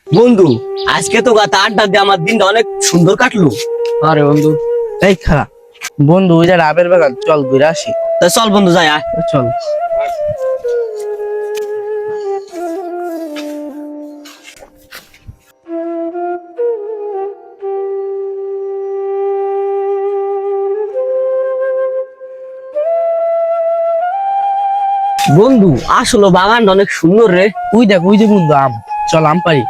বন্ধু, আজকে তো গাতা আড্ডা দিয়ে আমার দিনটা অনেক সুন্দর কাটলো। আরে বন্ধু, এই খারাপ বন্ধু, ওই যে রাবের বাগান, চল ঘুরে আসি। তা চল বন্ধু যাই আয়। চল। বন্ধু, আসলে বাগানটা অনেক সুন্দর রে। ওই দেখ, ওই যে বন্ধু আম, চল আম পারি।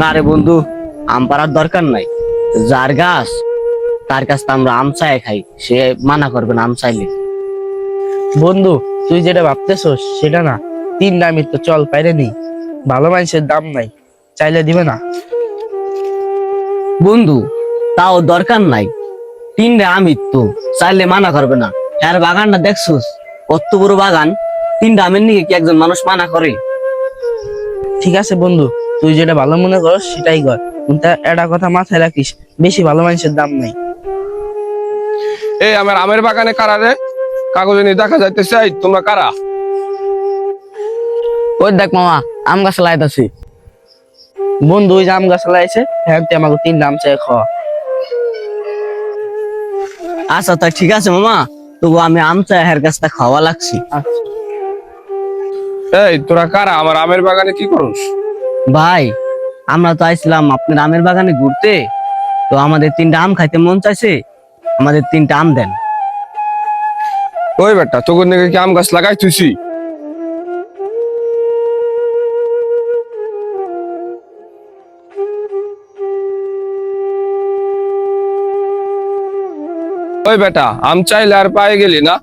না রে বন্ধু, আম পাড়ার দরকার নাই। যার গাছ তার কাছ থেকে আমরা আম চাই খাই, সে মানা করবে না আম চাইলে। বন্ধু, তুই যেটা ভাবতেছস সেটা না, তিন দামি তো, চল পাইরে নেই। ভালো মানুষের দাম নাই, চাইলে দিবে না। বন্ধু, তাও দরকার নাই। তিনটে আমি তো চাইলে মানা করবে না। আর বাগানটা দেখছোস কত বড় বাগান, তিনটা আমের নিয়ে কি একজন মানুষ মানা করে? ঠিক আছে বন্ধু, তুই যেটা ভালো মনে করস সেটাই কর, কিন্তু একটা কথা মাথায় রাখিস, বেশি ভালো মানুষের দাম নাই। এই আমার আমের বাগানে কারা রে? কাগজে নিয়ে দেখা যাইতেছে, এই তোমরা কারা? ওই দেখ মামা, আম গাছ লাইতাছি। বন্ধু, ওই যে আম গাছ লাগাইছে, হ্যাঁ আমাকে তিন দাম চাই খাওয়া। আচ্ছা তা ঠিক আছে মামা, তবু আমি আম চাই হের গাছটা খাওয়া লাগছি। আচ্ছা। এই তোরা কারা? আমার আমের বাগানে কি করস? ভাই, আমরা তো আইছিলাম আপনার আমের বাগানে ঘুরতে, তো আমাদের তিনটা আম খাইতে মন চাইছে, আমাদের তিনটা আম দেন। ওই বেটা, তোর নাকি কি আম গাছ লাগাই তুইছি? ওই বেটা, আম চাইলে আর পায়ে গেলি না?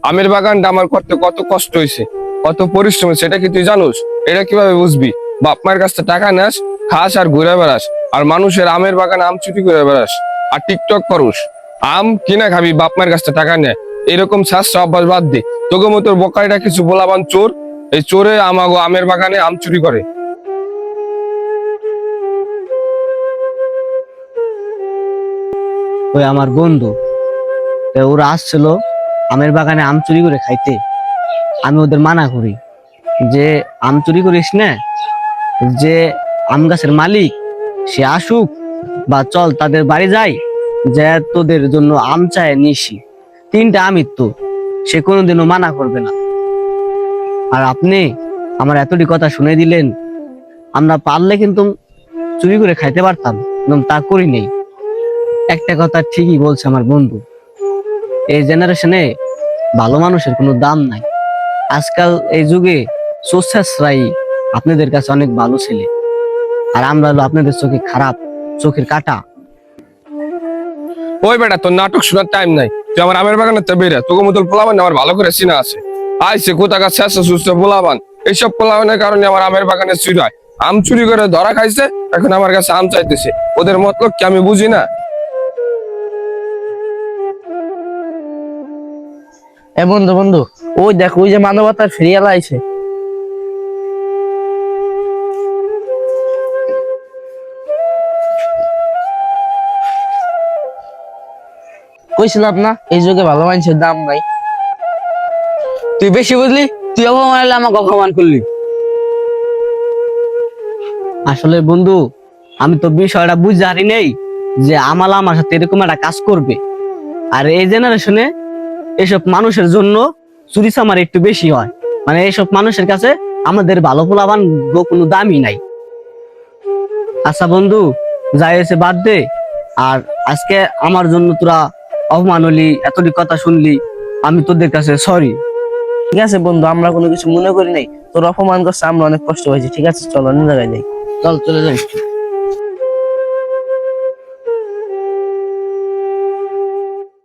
আমের বাগানটা আমার করতে কত কষ্ট হয়েছে, কত পরিশ্রম, সেটা কি তুই জানোস? এটা কিভাবে বুঝবি? বাপ মায়ের কাছ থেকে টাকা নেস, খাস আর ঘুরে বেড়াস, আর মানুষের আমের বাগানে আম চুরি করে বেড়াস, আর টিকটক করুস। আম কিনা খাবি, বাপ মায়ের কাছ থেকে টাকা নেয়, এরকম শাস্ত্র অভ্যাস বাদ দে। তোকে মতো বকাইটা কিছু বলাবান চোর, এই চোরে আমাগো আমের বাগানে আম চুরি করে। ওই আমার বন্ধু, তো ওরা আসছিল আমের বাগানে আম চুরি করে খাইতে। আমি ওদের মানা করি যে আম চুরি করিস না, যে আম গাছের মালিক সে আসুক, বা চল তাদের বাড়ি যাই, যে তোদের জন্য আম চায় নিসি। তিনটা আমি তো, সে কোনোদিনও মানা করবে না। আর আপনি আমার এতটি কথা শুনে দিলেন, আমরা পারলে কিন্তু চুরি করে খাইতে পারতাম, কিন্তু তা করি নেই। একটা কথা ঠিকই বলছে আমার বন্ধু, এই জেনারেশনে ভালো মানুষের কোনো দাম নাই। আজকাল এই যুগে সোশ্যাসরাই আপনাদের কাছে অনেক ভালো ছেলে, আর আমরা হলো আপনাদের চোখে খারাপ, চোখের কাটা। ওই বেটা, তোর নাটক শোনার টাইম নাই, তুই আমার আমের বাগানে তো বেরা। তোকে মতো পোলাবান আমার ভালো করে চিনা আছে। আইসে কোথাকার শেষ সুস্থ পোলাবান, এইসব পোলাবানের কারণে আমার আমের বাগানে চুরি হয়। আম চুরি করে ধরা খাইছে, এখন আমার কাছে আম চাইতেছে। ওদের মতলব কি আমি বুঝি না? এ বন্ধু বন্ধু, ওই দেখ, ওই যে মানবতার ফেরিয়ালা আইছে। কইছিলাম না, এই যুগে ভালো মানুষের দাম নাই। তুই বেশি বুঝলি, তুই অপমান হলে আমাকে অপমান করলি। আসলে বন্ধু, আমি তো বিষয়টা বুঝতে পারি নেই যে আমালা আমার সাথে এরকম একটা কাজ করবে। আর এই জেনারেশনে এসব মানুষের জন্য চুরি চামারি একটু বেশি হয়। মানে এইসব মানুষের কাছে আমাদের ভালো পোলাবান কোনো দামই নাই। আচ্ছা বন্ধু, যাই এসে বাদ দে। আর আজকে আমার জন্য তোরা অপমান হলি, এতটি কথা শুনলি, আমি তোদের কাছে সরি। ঠিক আছে বন্ধু, আমরা কোনো কিছু মনে করি নাই, তোর অপমান করছে, আমরা অনেক কষ্ট হয়েছে। ঠিক আছে, চলো অন্য জায়গায় যাই। চল চলে যাই।